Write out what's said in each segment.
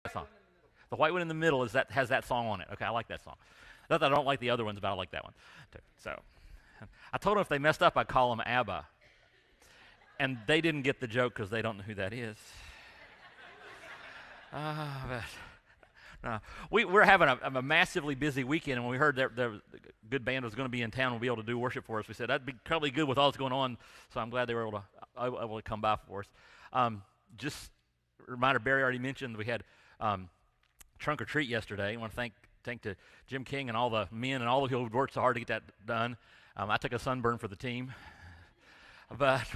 That song. The white one in the middle has that song on it. Okay, I like that song. Not that I don't like the other ones, but I like that one too. So I told them if they messed up, I'd call them ABBA. And they didn't get the joke because they don't know who that is. But no. We're having a massively busy weekend, and when we heard that the good band was going to be in town and be able to do worship for us, we said that'd be probably good with all that's going on. So I'm glad they were able to come by for us. Just a reminder, Barry already mentioned we had trunk or treat yesterday. I want to thank to Jim King and all the men and all the people who worked so hard to get that done. I took a sunburn for the team, but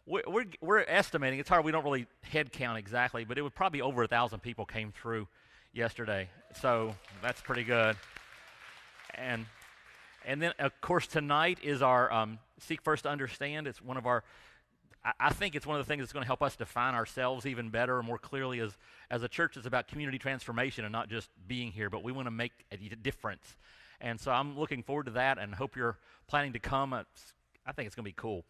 we're estimating. It's hard. We don't really head count exactly, but it would probably over 1,000 people came through yesterday. So that's pretty good. And then of course tonight is our Seek First to Understand. It's one of our. I think it's one of the things that's going to help us define ourselves even better and more clearly as a church. It's about community transformation and not just being here, but we want to make a difference. And so I'm looking forward to that and hope you're planning to come. I think it's going to be cool.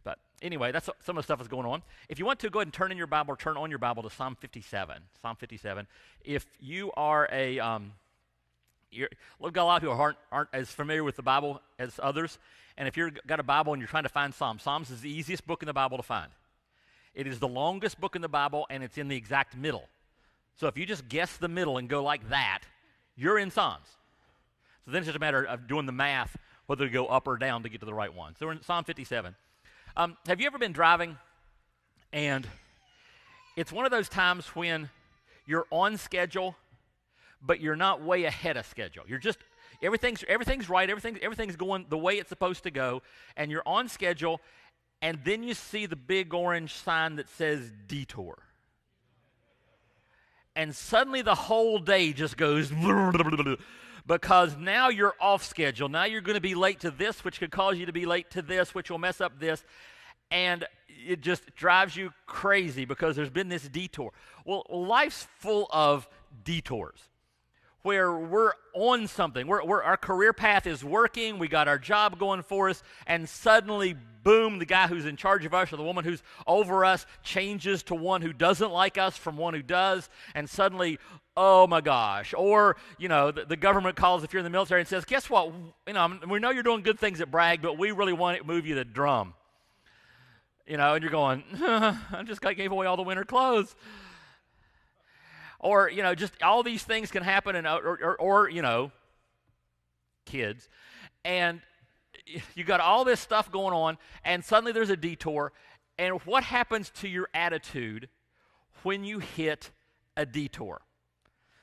But anyway, that's some of the stuff that's going on. If you want to, go ahead and turn in your Bible or turn on your Bible to Psalm 57. Psalm 57. If you are we've got a lot of people who aren't as familiar with the Bible as others. And if you've got a Bible and you're trying to find Psalms is the easiest book in the Bible to find. It is the longest book in the Bible, and it's in the exact middle. So if you just guess the middle and go like that, you're in Psalms. So then it's just a matter of doing the math, whether to go up or down to get to the right one. So we're in Psalm 57. Have you ever been driving, and it's one of those times when you're on schedule, but you're not way ahead of schedule. You're just everything's right. Everything's going the way it's supposed to go, and you're on schedule. And then you see the big orange sign that says detour, and suddenly the whole day just goes because now you're off schedule. Now you're going to be late to this, which could cause you to be late to this, which will mess up this, and it just drives you crazy because there's been this detour. Well, life's full of detours, where we're on something, our career path is working, we got our job going for us, and suddenly, boom, the guy who's in charge of us or the woman who's over us changes to one who doesn't like us from one who does, and suddenly, oh my gosh. Or, the government calls if you're in the military and says, guess what, we know you're doing good things at Bragg, but we really want to move you to Drum. And you're going, I just gave away all the winter clothes. Or, just all these things can happen, and or kids. And you got all this stuff going on, and suddenly there's a detour. And what happens to your attitude when you hit a detour?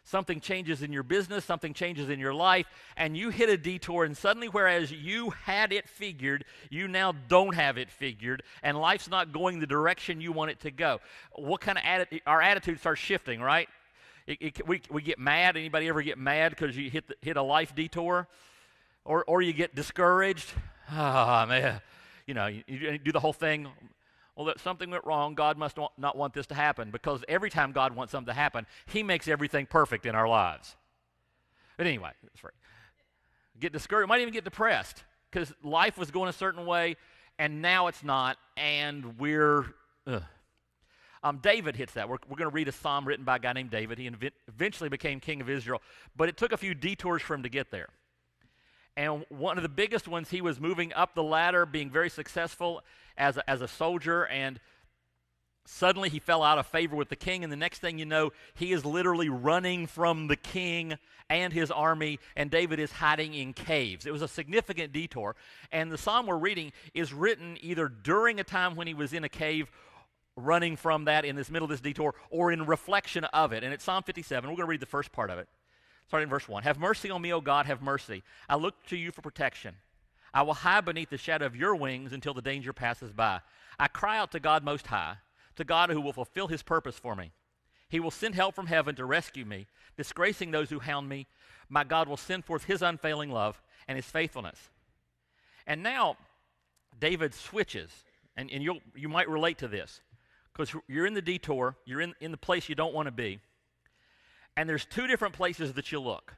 Something changes in your business, something changes in your life, and you hit a detour, and suddenly, whereas you had it figured, you now don't have it figured, and life's not going the direction you want it to go. What kind of attitude? Our attitude starts shifting, right? We get mad. Anybody ever get mad because you hit a life detour? Or you get discouraged? Ah, man. You do the whole thing. Well, something went wrong. God must not want this to happen, because every time God wants something to happen, He makes everything perfect in our lives. But anyway, that's right. Get discouraged. Might even get depressed because life was going a certain way, and now it's not, and we're... David hits that. We're going to read a psalm written by a guy named David. He eventually became king of Israel, but it took a few detours for him to get there. And one of the biggest ones, he was moving up the ladder, being very successful as a soldier, and suddenly he fell out of favor with the king, and the next thing you know, he is literally running from the king and his army, and David is hiding in caves. It was a significant detour, and the psalm we're reading is written either during a time when he was in a cave, running from that in this middle of this detour, or in reflection of it. And it's Psalm 57. We're going to read the first part of it, starting in verse 1. Have mercy on me, O God, have mercy. I look to you for protection. I will hide beneath the shadow of your wings until the danger passes by. I cry out to God Most High, to God who will fulfill His purpose for me. He will send help from heaven to rescue me, disgracing those who hound me. My God will send forth His unfailing love and His faithfulness. And now, David switches, and you might relate to this. Because you're in the detour, you're in the place you don't want to be, and there's two different places that you look.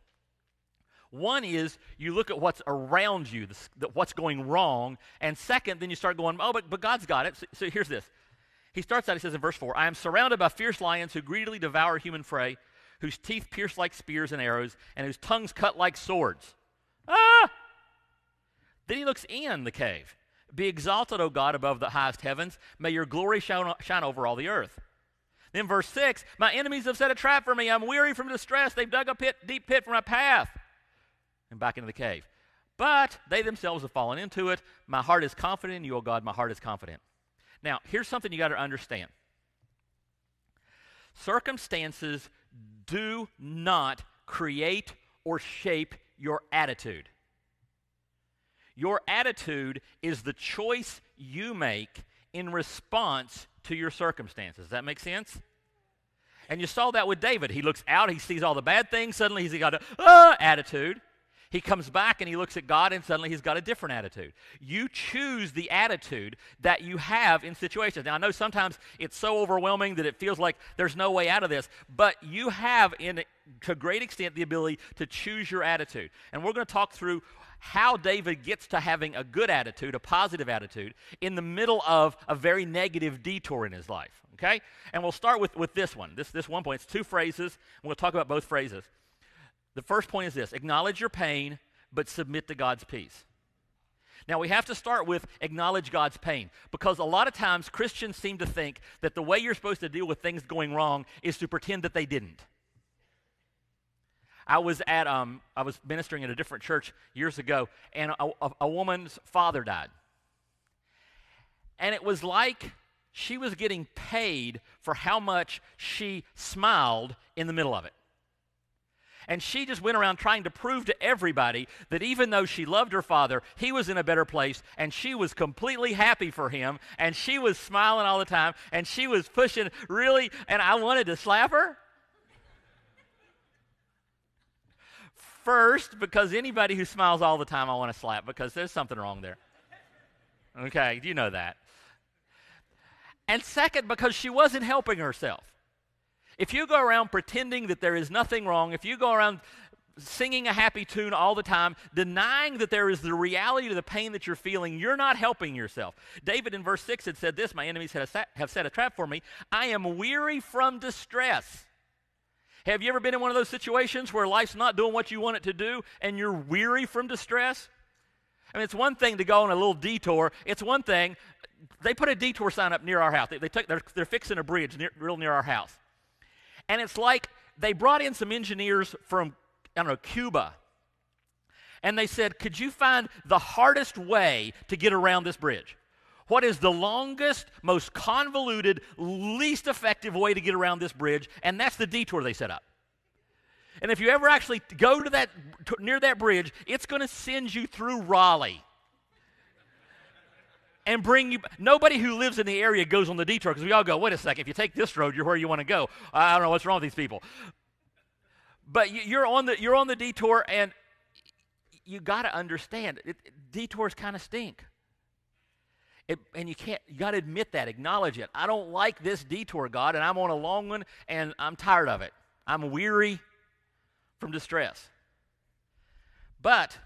One is you look at what's around you, what's going wrong, and second, then you start going, oh, but God's got it. So here's this. He starts out, he says in verse 4, I am surrounded by fierce lions who greedily devour human prey, whose teeth pierce like spears and arrows, and whose tongues cut like swords. Ah! Then he looks in the cave. Be exalted, O God, above the highest heavens. May your glory shine over all the earth. Then verse 6, my enemies have set a trap for me. I'm weary from distress. They've dug a deep pit for my path. And back into the cave. But they themselves have fallen into it. My heart is confident in you, O God. My heart is confident. Now, here's something you got to understand. Circumstances do not create or shape your attitude. Your attitude is the choice you make in response to your circumstances. Does that make sense? And you saw that with David. He looks out, he sees all the bad things, suddenly he's got an attitude. He comes back and he looks at God, and suddenly he's got a different attitude. You choose the attitude that you have in situations. Now, I know sometimes it's so overwhelming that it feels like there's no way out of this, but you have, to a great extent, the ability to choose your attitude. And we're going to talk through how David gets to having a good attitude, a positive attitude, in the middle of a very negative detour in his life, okay? And we'll start with this one. This one point. It's two phrases, and we'll talk about both phrases. The first point is this: acknowledge your pain, but submit to God's peace. Now, we have to start with acknowledge God's pain, because a lot of times Christians seem to think that the way you're supposed to deal with things going wrong is to pretend that they didn't. I was ministering at a different church years ago, and a woman's father died. And it was like she was getting paid for how much she smiled in the middle of it. And she just went around trying to prove to everybody that even though she loved her father, he was in a better place, and she was completely happy for him, and she was smiling all the time, and she was pushing really, and I wanted to slap her. First, because anybody who smiles all the time I want to slap, because there's something wrong there. Okay, you know that. And second, because she wasn't helping herself. If you go around pretending that there is nothing wrong, if you go around singing a happy tune all the time, denying that there is the reality to the pain that you're feeling, you're not helping yourself. David in verse 6 had said this: my enemies have set a trap for me. I am weary from distress. Have you ever been in one of those situations where life's not doing what you want it to do and you're weary from distress? I mean, it's one thing to go on a little detour. It's one thing. They put a detour sign up near our house. They're fixing a bridge real near our house. And it's like they brought in some engineers from, Cuba. And they said, could you find the hardest way to get around this bridge? What is the longest, most convoluted, least effective way to get around this bridge? And that's the detour they set up. And if you ever actually go to near that bridge, it's going to send you through Raleigh. And bring you. Nobody who lives in the area goes on the detour, because we all go, wait a second, if you take this road, you're where you want to go. I don't know what's wrong with these people. But you're on the detour, and you got to understand, detours kind of stink. And you got to admit that, acknowledge it. I don't like this detour, God, and I'm on a long one, and I'm tired of it. I'm weary from distress. But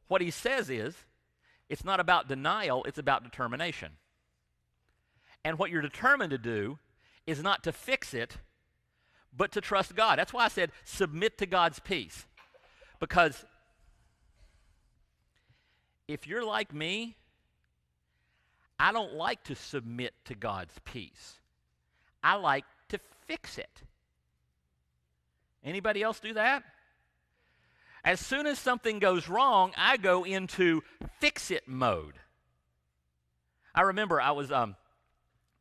what he says is, it's not about denial, it's about determination. And what you're determined to do is not to fix it, but to trust God. That's why I said submit to God's peace. Because if you're like me, I don't like to submit to God's peace. I like to fix it. Anybody else do that? As soon as something goes wrong, I go into fix-it mode. I remember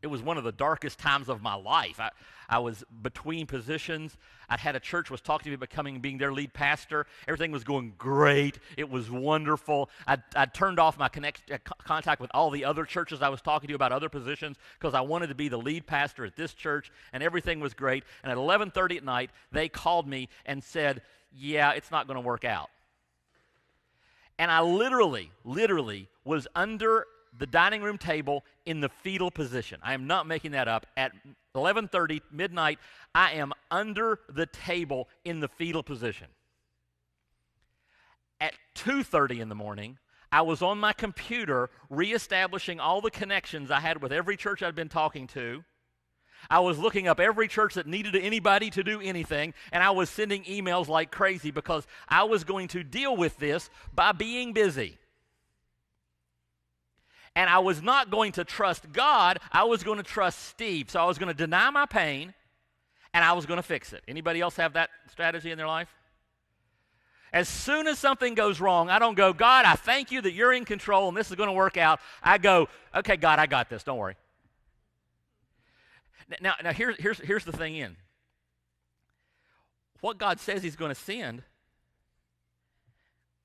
it was one of the darkest times of my life. I was between positions. I'd had a church was talking to me about being their lead pastor. Everything was going great. It was wonderful. I'd turned off my contact with all the other churches I was talking to about other positions because I wanted to be the lead pastor at this church, and everything was great. And at 11:30 at night, they called me and said, yeah, it's not going to work out. And I literally was under the dining room table in the fetal position. I am not making that up. At 11:30, midnight, I am under the table in the fetal position. At 2:30 in the morning, I was on my computer reestablishing all the connections I had with every church I'd been talking to. I was looking up every church that needed anybody to do anything, and I was sending emails like crazy because I was going to deal with this by being busy. And I was not going to trust God, I was going to trust Steve. So I was going to deny my pain, and I was going to fix it. Anybody else have that strategy in their life? As soon as something goes wrong, I don't go, God, I thank you that you're in control and this is going to work out. I go, okay, God, I got this. Don't worry. Now here's the thing in. What God says he's going to send,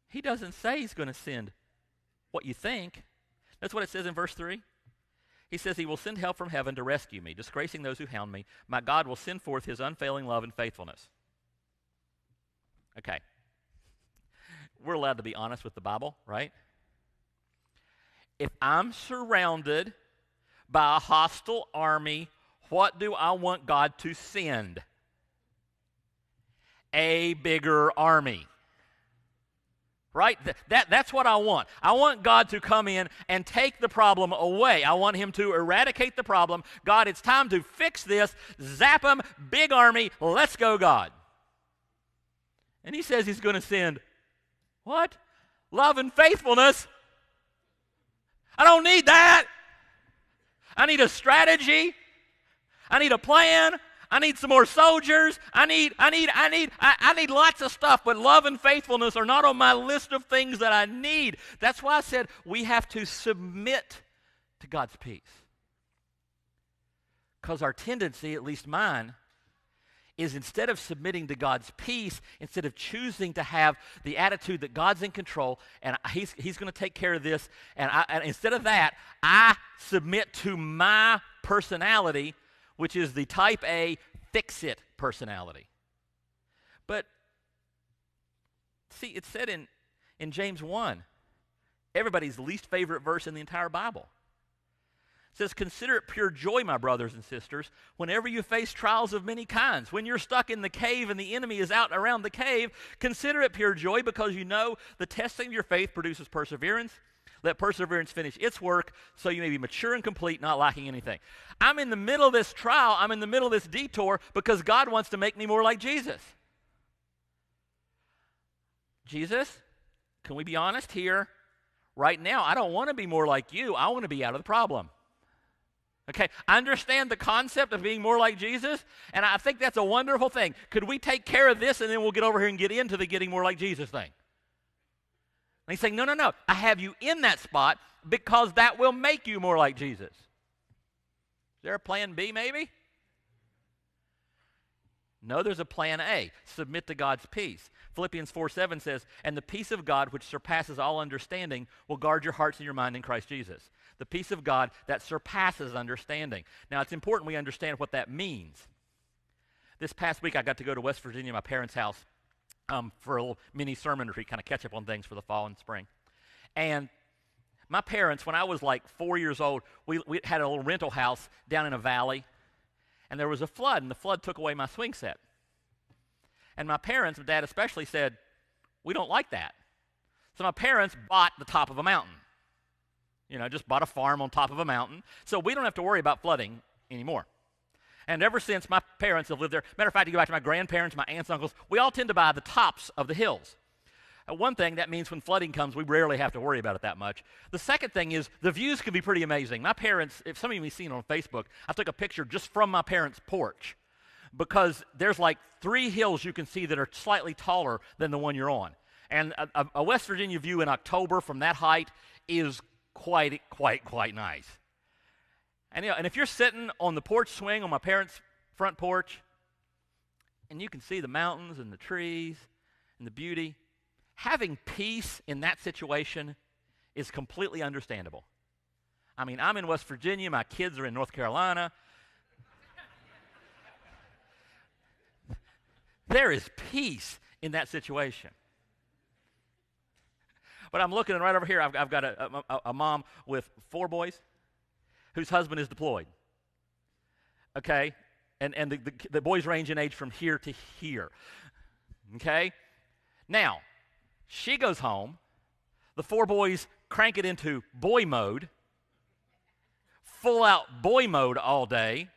he doesn't say he's going to send what you think. That's what it says in verse 3. He says he will send help from heaven to rescue me, disgracing those who hound me. My God will send forth his unfailing love and faithfulness. Okay. We're allowed to be honest with the Bible, right? If I'm surrounded by a hostile army, what do I want God to send? A bigger army. Right? That's what I want. I want God to come in and take the problem away. I want him to eradicate the problem. God, it's time to fix this. Zap him, big army, let's go, God. And he says he's going to send what? Love and faithfulness. I don't need that. I need a strategy. I need a plan. I need some more soldiers. I need lots of stuff, but love and faithfulness are not on my list of things that I need. That's why I said we have to submit to God's peace. Because our tendency, at least mine, is instead of submitting to God's peace, instead of choosing to have the attitude that God's in control and he's going to take care of this, and instead of that, I submit to my personality, which is the type A fix-it personality. But, see, it's said in James 1, everybody's least favorite verse in the entire Bible. It says, consider it pure joy, my brothers and sisters, whenever you face trials of many kinds. When you're stuck in the cave and the enemy is out around the cave, consider it pure joy because you know the testing of your faith produces perseverance. Let perseverance finish its work so you may be mature and complete, not lacking anything. I'm in the middle of this trial. I'm in the middle of this detour because God wants to make me more like Jesus. Jesus, can we be honest here? Right now, I don't want to be more like you. I want to be out of the problem. Okay, I understand the concept of being more like Jesus, and I think that's a wonderful thing. Could we take care of this, and then we'll get over here and get into the getting more like Jesus thing? And he's saying, no. I have you in that spot because that will make you more like Jesus. Is there a plan B, maybe? No, there's a plan A. Submit to God's peace. Philippians 4:7 says, and the peace of God, which surpasses all understanding, will guard your hearts and your mind in Christ Jesus. The peace of God that surpasses understanding. Now, it's important we understand what that means. This past week, I got to go to West Virginia, my parents' house, for a little mini sermon retreat, kind of catch up on things for the fall and spring. And my parents, when I was like 4 years old, we had a little rental house down in a valley, and there was a flood, and the flood took away my swing set. And my parents, my dad especially, said, we don't like that. So my parents bought the top of a mountain. You know, just bought a farm on top of a mountain. So we don't have to worry about flooding anymore. And ever since, my parents have lived there. Matter of fact, you go back to my grandparents, my aunts, uncles, we all tend to buy the tops of the hills. One thing, that means when flooding comes, we rarely have to worry about it that much. The second thing is the views can be pretty amazing. My parents, if some of you have seen it on Facebook, I took a picture just from my parents' porch because there's like 3 hills you can see that are slightly taller than the one you're on. And a West Virginia view in October from that height is quite nice. And, you know, and if you're sitting on the porch swing on my parents' front porch, and you can see the mountains and the trees and the beauty, having peace in that situation is completely understandable. I mean, I'm in West Virginia, my kids are in North Carolina. There is peace in that situation. But I'm looking, and right over here, I've got a mom with 4 boys whose husband is deployed. Okay? And the boys range in age from here to here. Okay? Now, she goes home. The 4 boys crank it into boy mode, full out boy mode all day.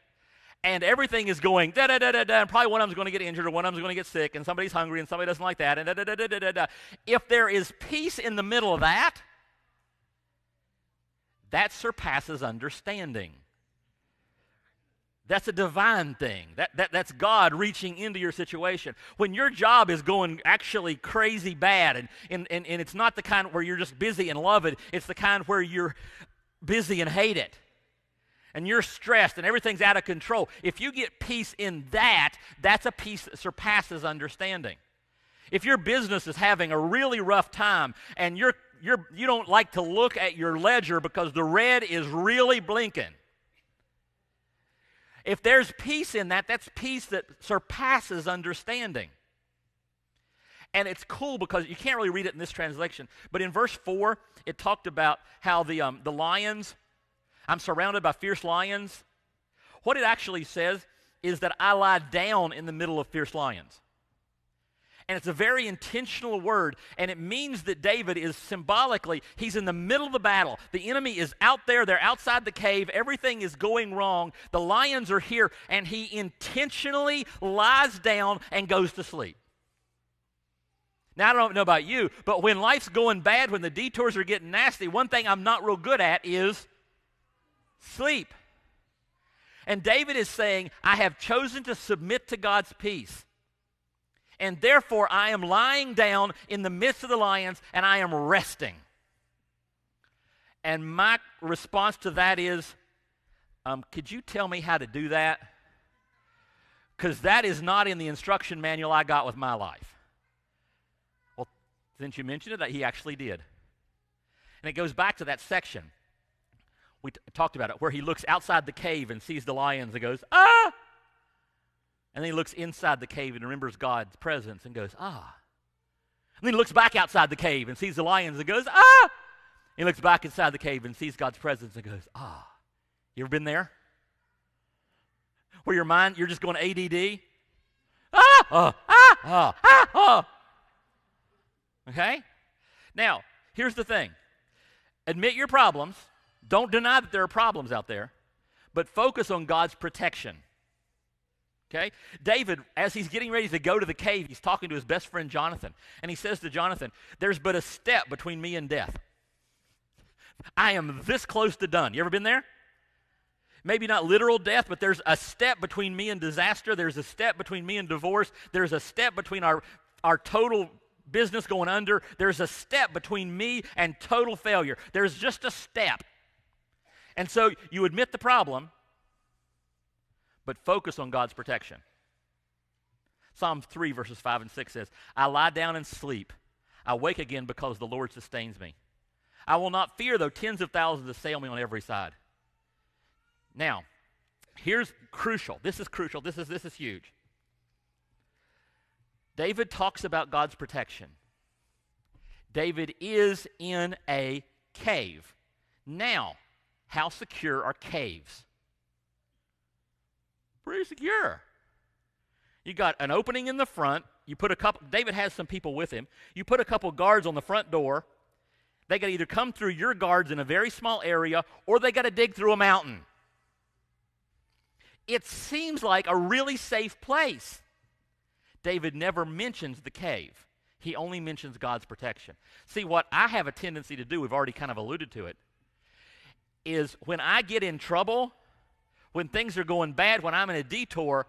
and everything is going da-da-da-da-da, and probably one of them's going to get injured or one of them's going to get sick, and somebody's hungry and somebody doesn't like that, and da-da-da-da-da-da. If there is peace in the middle of that, that surpasses understanding. That's a divine thing. That's God reaching into your situation. When your job is going actually crazy bad, and it's not the kind where you're just busy and love it, it's the kind where you're busy and hate it. And you're stressed and everything's out of control. If you get peace in that, that's a peace that surpasses understanding. If your business is having a really rough time and you don't like to look at your ledger because the red is really blinking, if there's peace in that, that's peace that surpasses understanding. And it's cool because you can't really read it in this translation, but in verse 4, it talked about how the lions, I'm surrounded by fierce lions. What it actually says is that I lie down in the middle of fierce lions. And it's a very intentional word, and it means that David is symbolically, he's in the middle of the battle. The enemy is out there, they're outside the cave, everything is going wrong, the lions are here, and he intentionally lies down and goes to sleep. Now, I don't know about you, but when life's going bad, when the detours are getting nasty, one thing I'm not real good at is sleep. And David is saying, I have chosen to submit to God's peace. And therefore, I am lying down in the midst of the lions, and I am resting. And my response to that is, could you tell me how to do that? Because that is not in the instruction manual I got with my life. Well, since you mentioned it, he actually did. And it goes back to that section. We talked about it, where he looks outside the cave and sees the lions and goes, ah! And then he looks inside the cave and remembers God's presence and goes, ah. And then he looks back outside the cave and sees the lions and goes, ah. He looks back inside the cave and sees God's presence and goes, ah. You ever been there? Where your mind, you're just going ADD? Okay? Now, here's the thing. Admit your problems. Don't deny that there are problems out there, but focus on God's protection. Okay? David, as he's getting ready to go to the cave, he's talking to his best friend Jonathan. And he says to Jonathan, there's but a step between me and death. I am this close to done. You ever been there? Maybe not literal death, but there's a step between me and disaster. There's a step between me and divorce. There's a step between our total business going under. There's a step between me and total failure. There's just a step. And so you admit the problem, but focus on God's protection. Psalm 3, verses 5 and 6 says, I lie down and sleep. I wake again because the Lord sustains me. I will not fear, though tens of thousands assail me on every side. Now, here's crucial. This is crucial. This is huge. David talks about God's protection. David is in a cave. Now, how secure are caves? Pretty secure. You got an opening in the front. You put David has some people with him. You put a couple guards on the front door. They got to either come through your guards in a very small area, or they got to dig through a mountain. It seems like a really safe place. David never mentions the cave. He only mentions God's protection. See, what I have a tendency to do, we've already kind of alluded to it, is when I get in trouble, when things are going bad, when I'm in a detour,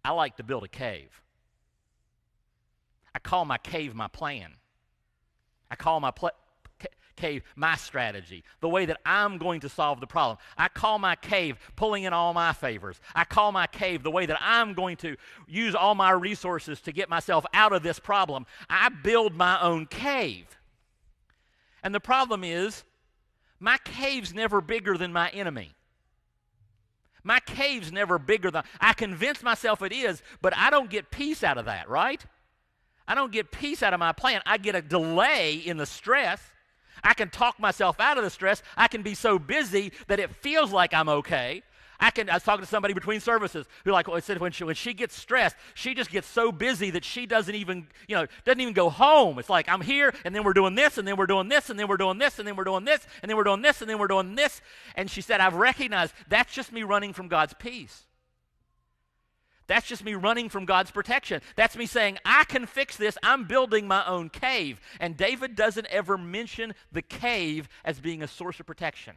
I like to build a cave. I call my cave my plan. I call my cave my strategy, the way that I'm going to solve the problem. I call my cave pulling in all my favors. I call my cave the way that I'm going to use all my resources to get myself out of this problem. I build my own cave. And the problem is, my cave's never bigger than my enemy. My cave's never bigger than, I convince myself it is, but I don't get peace out of that, right? I don't get peace out of my plan. I get a delay in the stress. I can talk myself out of the stress. I can be so busy that it feels like I'm okay. I was talking to somebody between services who said when she gets stressed, she just gets so busy that she doesn't even go home. It's like I'm here, and then we're doing this, and then we're doing this, and then we're doing this, and then we're doing this, and then we're doing this, and then we're doing this. And she said, I've recognized that's just me running from God's peace. That's just me running from God's protection. That's me saying, I can fix this. I'm building my own cave. And David doesn't ever mention the cave as being a source of protection.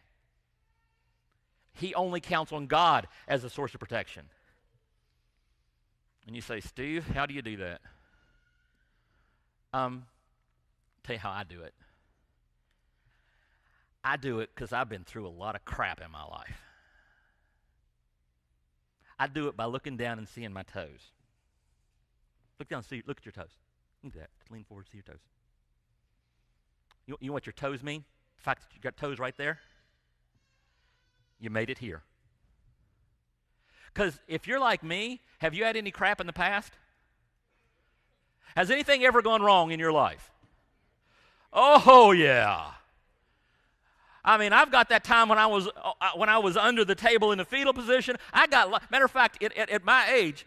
He only counts on God as a source of protection. And you say, Steve, how do you do that? Tell you how I do it. I do it because I've been through a lot of crap in my life. I do it by looking down and seeing my toes. Look down and look at your toes. Look at that. Lean forward, see your toes. You know what your toes mean? The fact that you got toes right there? You made it here. Because if you're like me, have you had any crap in the past? Has anything ever gone wrong in your life? Oh, yeah. I mean, I've got that time when I was under the table in the fetal position. Matter of fact, at my age,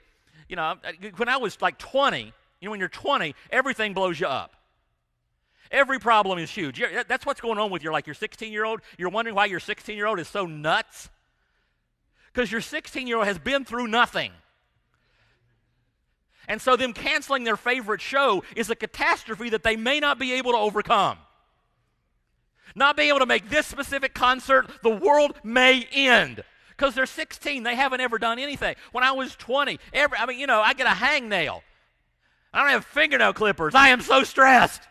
when I was like 20, when you're 20, everything blows you up. Every problem is huge. That's what's going on with your 16-year-old. You're wondering why your 16-year-old is so nuts? Because your 16-year-old has been through nothing. And so them canceling their favorite show is a catastrophe that they may not be able to overcome. Not being able to make this specific concert, the world may end. Because they're 16, they haven't ever done anything. When I was 20, I get a hangnail. I don't have fingernail clippers. I am so stressed.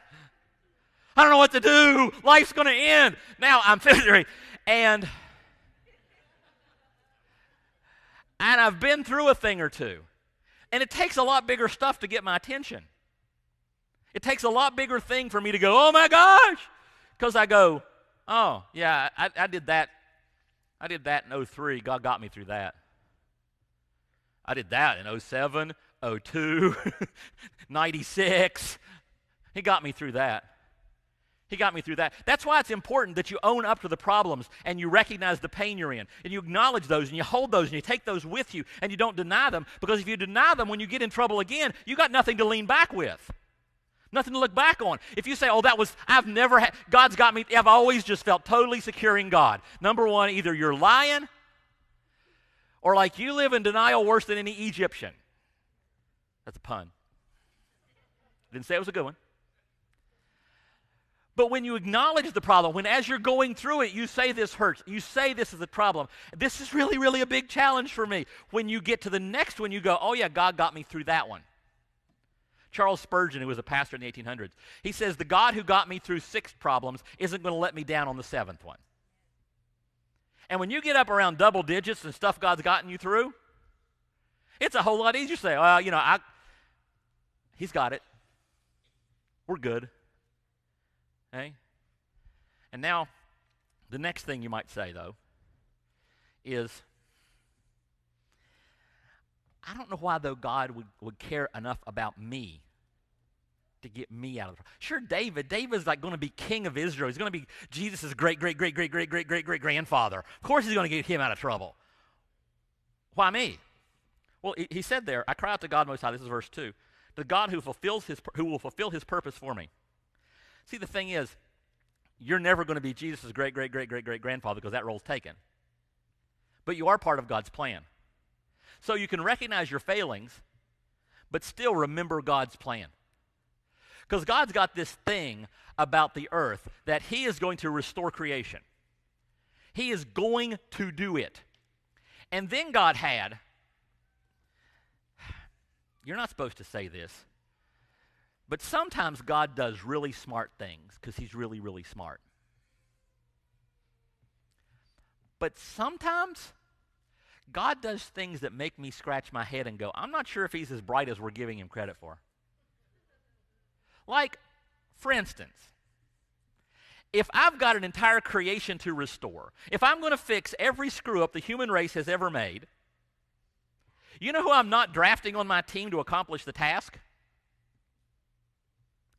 I don't know what to do. Life's going to end. Now I'm 53, and I've been through a thing or two. And it takes a lot bigger stuff to get my attention. It takes a lot bigger thing for me to go, oh my gosh. Because I go, oh, yeah, I did that. I did that in 03. God got me through that. I did that in 07, 02, 96. He got me through that. He got me through that. That's why it's important that you own up to the problems and you recognize the pain you're in. And you acknowledge those and you hold those and you take those with you and you don't deny them. Because if you deny them, when you get in trouble again, you got nothing to lean back with. Nothing to look back on. If you say, God's got me, I've always just felt totally secure in God. Number one, either you're lying or like you live in denial worse than any Egyptian. That's a pun. Didn't say it was a good one. But when you acknowledge the problem, when as you're going through it, you say this hurts, you say this is a problem, this is really, really a big challenge for me. When you get to the next one, you go, oh yeah, God got me through that one. Charles Spurgeon, who was a pastor in the 1800s, he says, the God who got me through 6 problems isn't going to let me down on the 7th one. And when you get up around double digits and stuff God's gotten you through, it's a whole lot easier to say, well, He's got it. We're good. Okay? And now, the next thing you might say, though, is, I don't know why, though, God would care enough about me to get me out of the problem. Sure, David's like going to be king of Israel. He's going to be Jesus' great-great-great-great-great-great-great-grandfather. Of course he's going to get him out of trouble. Why me? Well, he said there, I cry out to God Most High, this is verse 2, the God who will fulfill his purpose for me. See, the thing is, you're never going to be Jesus' great-great-great-great-great-grandfather because that role's taken. But you are part of God's plan. So you can recognize your failings, but still remember God's plan. Because God's got this thing about the earth that He is going to restore creation. He is going to do it. And then God had, you're not supposed to say this, but sometimes God does really smart things because He's really, really smart. But sometimes God does things that make me scratch my head and go, I'm not sure if He's as bright as we're giving Him credit for. Like, for instance, if I've got an entire creation to restore, if I'm going to fix every screw-up the human race has ever made, you know who I'm not drafting on my team to accomplish the task?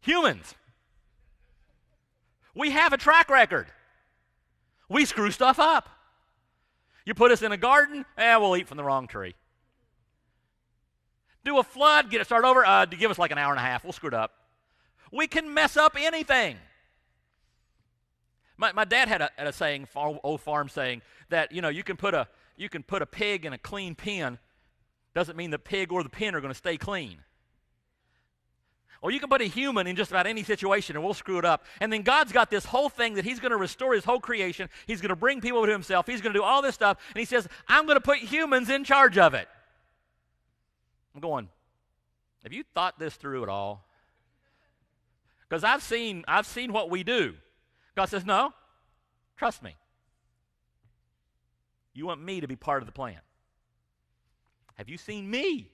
Humans. We have a track record. We screw stuff up. You put us in a garden, we'll eat from the wrong tree. Do a flood, get it started over, give us like an hour and a half. We'll screw it up. We can mess up anything. My dad had a saying, old farm saying, that you can put a pig in a clean pen. Doesn't mean the pig or the pen are going to stay clean. Or you can put a human in just about any situation and we'll screw it up. And then God's got this whole thing that he's going to restore his whole creation. He's going to bring people to himself. He's going to do all this stuff. And he says, I'm going to put humans in charge of it. I'm going, have you thought this through at all? Because I've seen what we do. God says, no, trust me. You want me to be part of the plan. Have you seen me?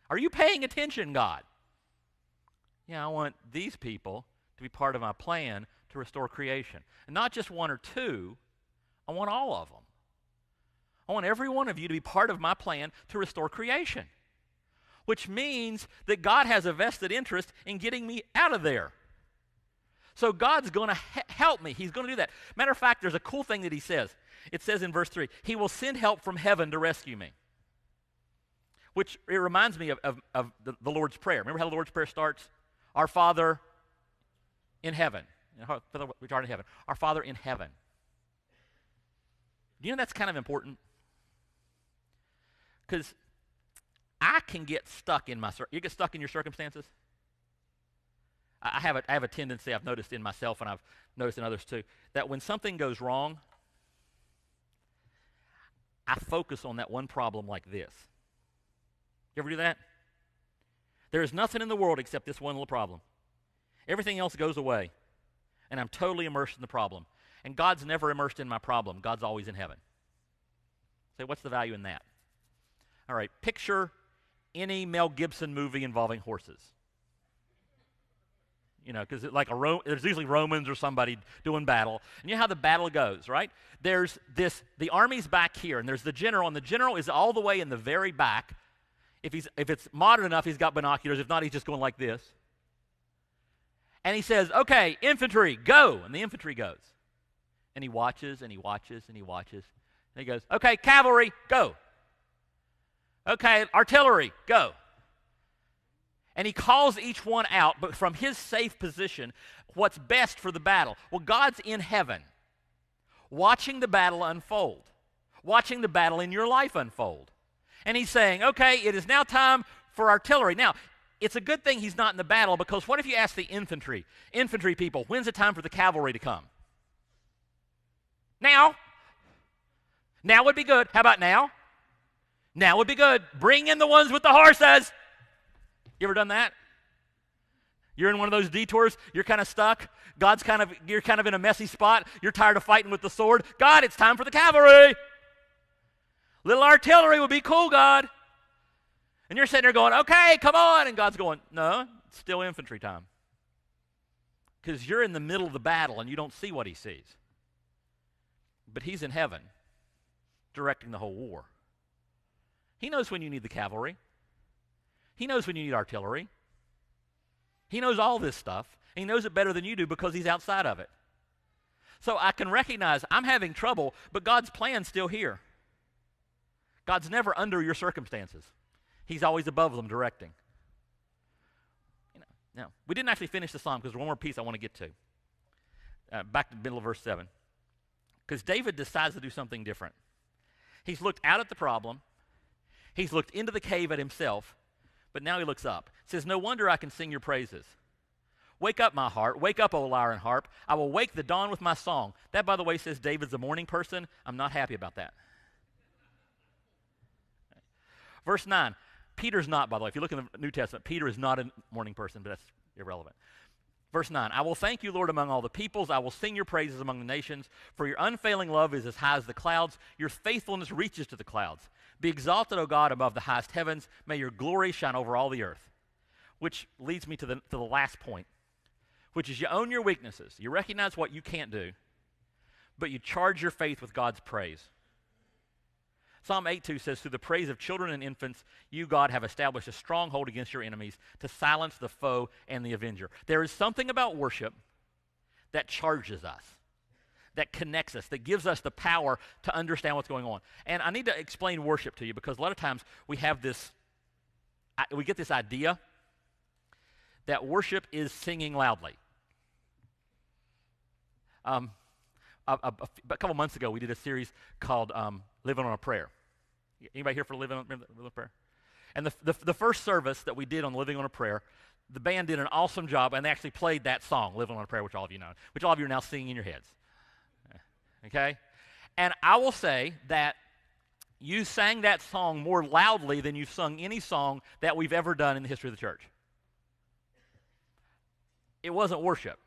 Are you paying attention, God? Yeah, I want these people to be part of my plan to restore creation. And not just one or two, I want all of them. I want every one of you to be part of my plan to restore creation. Which means that God has a vested interest in getting me out of there. So God's going to help me. He's going to do that. Matter of fact, there's a cool thing that he says. It says in verse 3, he will send help from heaven to rescue me. Which it reminds me of the Lord's Prayer. Remember how the Lord's Prayer starts? Our Father in heaven. Which art in heaven. Our Father in heaven. Do you know that's kind of important? Because I can get stuck in you get stuck in your circumstances? I have a tendency, I've noticed in myself and I've noticed in others too, that when something goes wrong, I focus on that one problem like this. You ever do that? There is nothing in the world except this one little problem. Everything else goes away, and I'm totally immersed in the problem. And God's never immersed in my problem. God's always in heaven. Say, what's the value in that? All right, picture any Mel Gibson movie involving horses. Because there's usually Romans or somebody doing battle. And you know how the battle goes, right? There's the army's back here, and there's the general, and the general is all the way in the very back. If it's modern enough, he's got binoculars. If not, he's just going like this. And he says, okay, infantry, go. And the infantry goes. And he watches, and he watches, and he watches. And he goes, okay, cavalry, go. Okay, artillery, go. And he calls each one out, but from his safe position, what's best for the battle. Well, God's in heaven, watching the battle unfold, watching the battle in your life unfold. And he's saying, okay, it is now time for artillery. Now, it's a good thing he's not in the battle, because what if you ask the infantry people, when's the time for the cavalry to come? Now. Now would be good. How about now? Now would be good. Bring in the ones with the horses. You ever done that? You're in one of those detours, you're kind of stuck. You're kind of in a messy spot. You're tired of fighting with the sword. God, it's time for the cavalry. Little artillery would be cool, God. And you're sitting there going, okay, come on. And God's going, no, it's still infantry time. Because you're in the middle of the battle and you don't see what he sees. But he's in heaven, directing the whole war. He knows when you need the cavalry. He knows when you need artillery. He knows all this stuff. And he knows it better than you do because he's outside of it. So I can recognize I'm having trouble, but God's plan's still here. God's never under your circumstances. He's always above them, directing. Now, we didn't actually finish the psalm because there's one more piece I want to get to. Back to the middle of verse 7. Because David decides to do something different. He's looked out at the problem. He's looked into the cave at himself. But now he looks up. It says, no wonder I can sing your praises. Wake up, my heart. Wake up, O lyre and harp. I will wake the dawn with my song. That, by the way, says David's a morning person. I'm not happy about that. Verse 9. Peter's not, by the way. If you look in the New Testament, Peter is not a morning person, but that's irrelevant. Verse 9. I will thank you, Lord, among all the peoples. I will sing your praises among the nations. For your unfailing love is as high as the clouds. Your faithfulness reaches to the clouds. Be exalted, O God, above the highest heavens. May your glory shine over all the earth. Which leads me to the last point, which is you own your weaknesses. You recognize what you can't do, but you charge your faith with God's praise. Psalm 8:2 says, through the praise of children and infants, you, God, have established a stronghold against your enemies to silence the foe and the avenger. There is something about worship that charges us, that connects us, that gives us the power to understand what's going on. And I need to explain worship to you because a lot of times we get this idea that worship is singing loudly. A couple months ago, we did a series called Living on a Prayer. Anybody here for Living on a Prayer? And the first service that we did on Living on a Prayer, the band did an awesome job, and they actually played that song, Living on a Prayer, which all of you know, which all of you are now singing in your heads. Okay? And I will say that you sang that song more loudly than you've sung any song that we've ever done in the history of the church. It wasn't worship.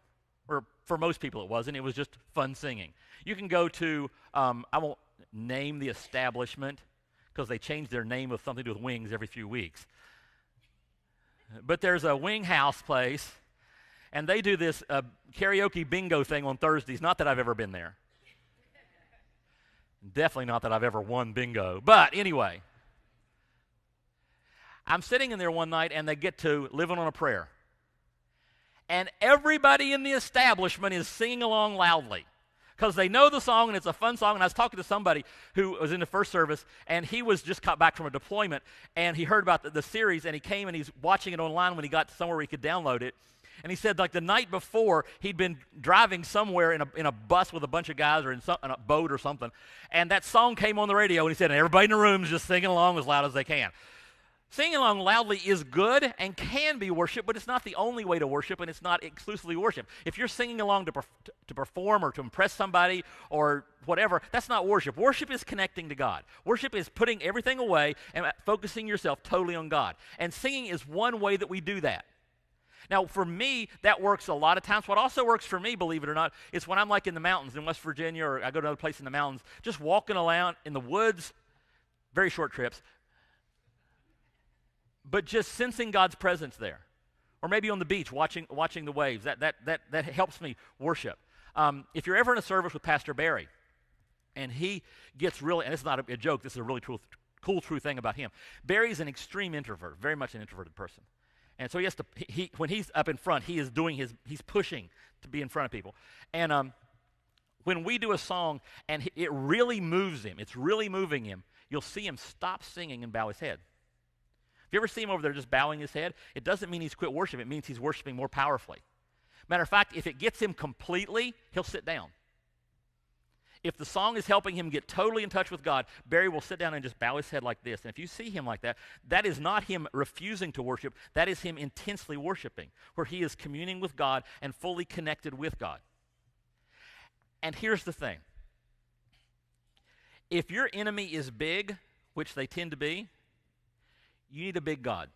Or for most people it wasn't. It was just fun singing. You can go to, I won't name the establishment because they change their name of something to do with wings every few weeks. But there's a wing house place, and they do this karaoke bingo thing on Thursdays. Not that I've ever been there. Definitely not that I've ever won bingo. But anyway, I'm sitting in there one night, and they get to Living on a Prayer. And everybody in the establishment is singing along loudly because they know the song and it's a fun song. And I was talking to somebody who was in the first service, and he was just got back from a deployment, and he heard about the series, and he came and he's watching it online when he got to somewhere where he could download it. And he said, like, the night before, he'd been driving somewhere in a bus with a bunch of guys or in a boat or something, and that song came on the radio, and he said, and everybody in the room is just singing along as loud as they can. Singing along loudly is good and can be worship, but it's not the only way to worship, and it's not exclusively worship. If you're singing along to perform or to impress somebody or whatever, that's not worship. Worship is connecting to God. Worship is putting everything away and focusing yourself totally on God. And singing is one way that we do that. Now, for me, that works a lot of times. What also works for me, believe it or not, is when I'm like in the mountains in West Virginia, or I go to another place in the mountains, just walking around in the woods, very short trips, but just sensing God's presence there. Or maybe on the beach, watching the waves. That helps me worship. If you're ever in a service with Pastor Barry, and he gets really, and it's not a joke, this is a really cool, true thing about him. Barry's an extreme introvert, very much an introverted person. And so he has to, when he's up in front, he's pushing to be in front of people. And when we do a song and it really moves him, it's really moving him, you'll see him stop singing and bow his head. If you ever see him over there just bowing his head, it doesn't mean he's quit worship. It means he's worshiping more powerfully. Matter of fact, if it gets him completely, he'll sit down. If the song is helping him get totally in touch with God, Barry will sit down and just bow his head like this. And if you see him like that, that is not him refusing to worship. That is him intensely worshiping, where he is communing with God and fully connected with God. And here's the thing. If your enemy is big, which they tend to be, you need a big God.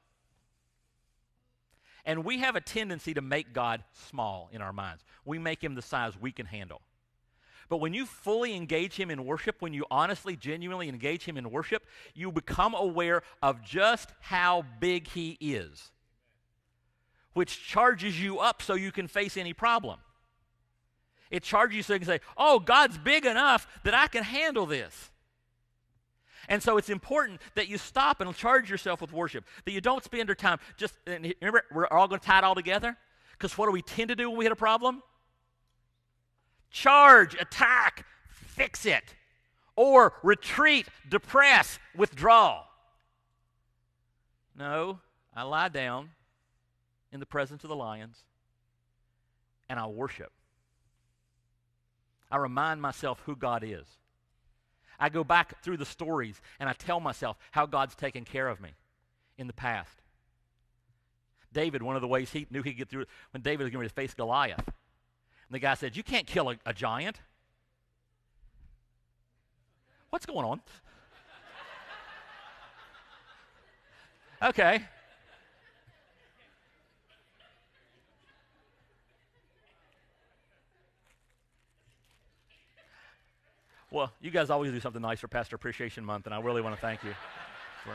And we have a tendency to make God small in our minds. We make him the size we can handle. But when you fully engage him in worship, when you honestly, genuinely engage him in worship, you become aware of just how big he is, which charges you up so you can face any problem. It charges you so you can say, oh, God's big enough that I can handle this. And so it's important that you stop and charge yourself with worship, that you don't spend your time just, and remember, we're all going to tie it all together, because what do we tend to do when we hit a problem? Charge, attack, fix it, or retreat, depress, withdraw. No, I lie down in the presence of the lions, and I worship. I remind myself who God is. I go back through the stories and I tell myself how God's taken care of me in the past. David, one of the ways he knew he'd get through it, when David was getting ready to face Goliath. And the guy said, you can't kill a giant. What's going on? Okay. Well, you guys always do something nice for Pastor Appreciation Month, and I really want to thank you for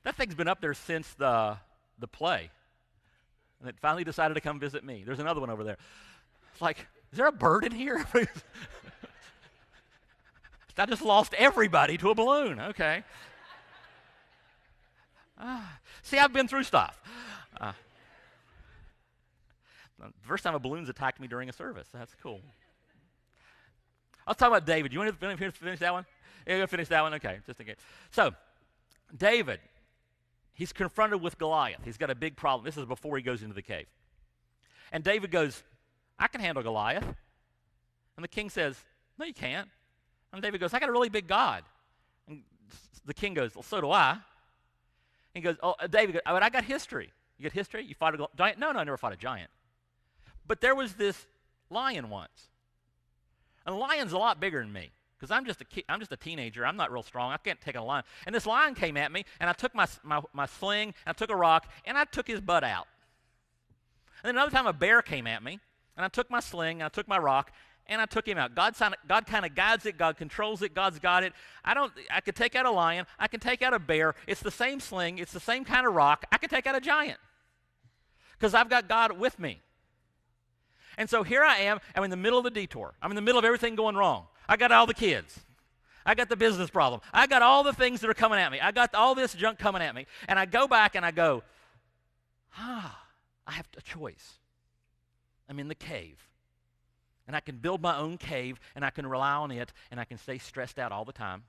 that thing's been up there since the play, and it finally decided to come visit me. There's another one over there. It's like, is there a bird in here? I just lost everybody to a balloon. Okay. See, I've been through stuff. The first time a balloon's attacked me during a service. That's cool. I was talking about David. You want to finish that one? Yeah, go finish that one? Okay, just in case. So, David, he's confronted with Goliath. He's got a big problem. This is before he goes into the cave. And David goes, I can handle Goliath. And the king says, no, you can't. And David goes, I got a really big God. And the king goes, well, so do I. And he goes, oh, David goes, but I got history. You got history? You fought a giant? No, I never fought a giant. But there was this lion once. And the lion's a lot bigger than me. Because I'm just a teenager. I'm not real strong. I can't take a lion. And this lion came at me, and I took my sling, and I took a rock, and I took his butt out. And then another time a bear came at me, and I took my sling, and I took my rock, and I took him out. God kind of guides it. God controls it. God's got it. I could take out a lion. I can take out a bear. It's the same sling. It's the same kind of rock. I can take out a giant because I've got God with me. And so here I am. I'm in the middle of the detour. I'm in the middle of everything going wrong. I got all the kids. I got the business problem. I got all the things that are coming at me. I got all this junk coming at me. And I go back and I go, I have a choice. I'm in the cave. And I can build my own cave, and I can rely on it, and I can stay stressed out all the time.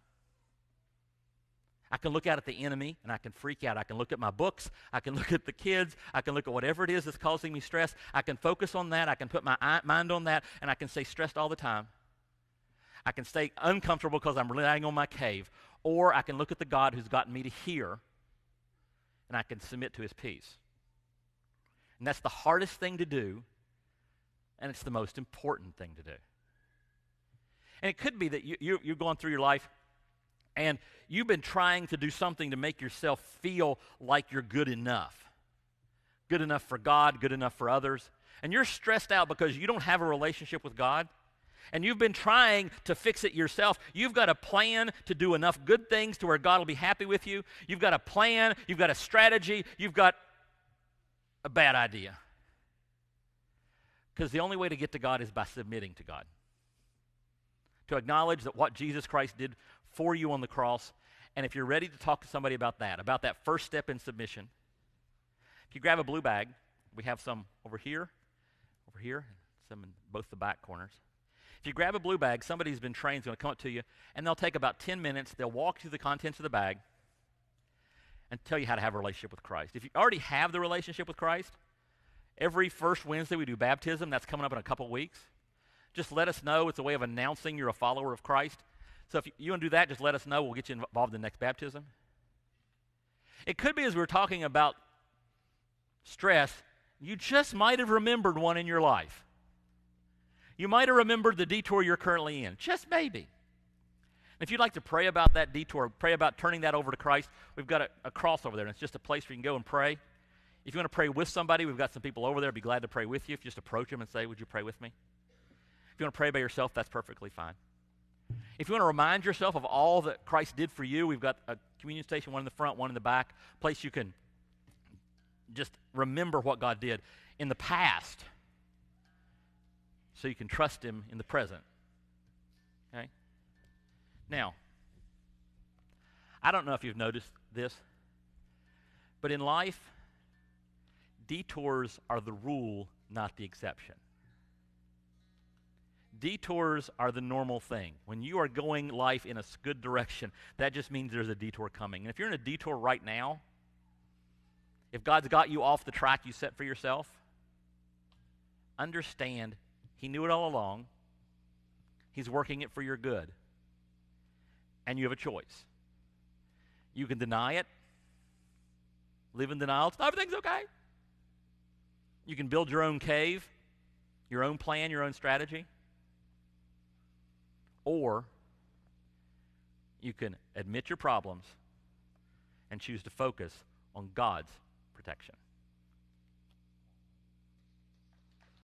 I can look out at the enemy, and I can freak out. I can look at my books. I can look at the kids. I can look at whatever it is that's causing me stress. I can focus on that. I can put my mind on that, and I can stay stressed all the time. I can stay uncomfortable because I'm relying on my cave. Or I can look at the God who's gotten me to here, and I can submit to his peace. And that's the hardest thing to do, and it's the most important thing to do. And it could be that you're going through your life, and you've been trying to do something to make yourself feel like you're good enough. Good enough for God, good enough for others. And you're stressed out because you don't have a relationship with God. And you've been trying to fix it yourself. You've got a plan to do enough good things to where God will be happy with you. You've got a plan. You've got a strategy. You've got a bad idea. Because the only way to get to God is by submitting to God. To acknowledge that what Jesus Christ did for you on the cross. And if you're ready to talk to somebody about that first step in submission, if you grab a blue bag, we have some over here, some in both the back corners. If you grab a blue bag, somebody who's been trained is going to come up to you, and they'll take about 10 minutes. They'll walk through the contents of the bag and tell you how to have a relationship with Christ. If you already have the relationship with Christ, every first Wednesday we do baptism. That's coming up in a couple weeks. Just let us know. It's a way of announcing you're a follower of Christ. So if you want to do that, just let us know. We'll get you involved in the next baptism. It could be, as we were talking about stress, you just might have remembered one in your life. You might have remembered the detour you're currently in, just maybe. If you'd like to pray about that detour, pray about turning that over to Christ, we've got a cross over there, and it's just a place where you can go and pray. If you want to pray with somebody, we've got some people over there. I'd be glad to pray with you. If you just approach them and say, would you pray with me? If you want to pray by yourself, that's perfectly fine. If you want to remind yourself of all that Christ did for you, we've got a communion station, one in the front, one in the back, a place you can just remember what God did in the past so you can trust him in the present. Okay? Now, I don't know if you've noticed this, but in life, detours are the rule, not the exception. Detours are the normal thing. When you are going life in a good direction, that just means there's a detour coming. And if you're in a detour right now, if God's got you off the track you set for yourself, understand he knew it all along. He's working it for your good. And you have a choice. You can deny it, live in denial. Everything's okay. You can build your own cave, your own plan, your own strategy. Or you can admit your problems and choose to focus on God's protection.